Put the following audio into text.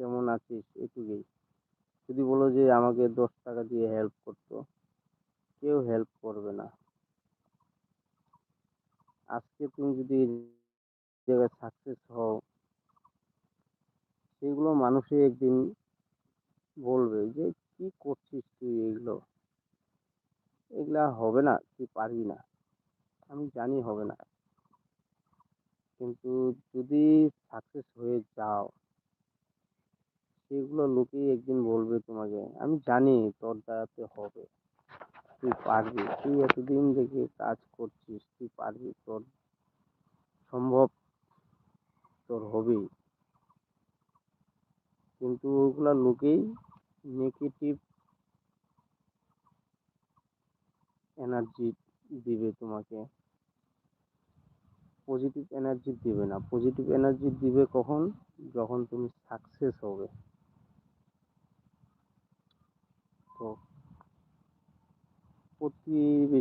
কেমন আছিস এটুকুই। যদি বলো যে আমাকে 10 টাকা দিয়ে হেল্প করতো, কেউ হেল্প করবে না। আজকে তুমি যদি এই জায়গায় সাকসেস হও, সেগুলো মানুষই একদিন বলবে যে কি করছিস তুই, এগুলো এগুলা হবে না, তুই পারবি না। আমি জানি হবে না, কিন্তু যদি সাকসেস হয়ে যাও, সেগুলো লোকেই একদিন বলবে তোমাকে, আমি জানি তোর দ্বারাতে হবে, তুই পারবি, তুই এতদিন থেকে কাজ করছিস, তুই পারবি, তোর সম্ভব, তোর হবেই। কিন্তু ওগুলা লোকেই নেগেটিভ এনার্জি দিবে তোমাকে, পজিটিভ এনার্জি দিবে না। পজিটিভ এনার্জি দিবে কখন? যখন তুমি সাকসেস হবে। তো প্রতিবেশী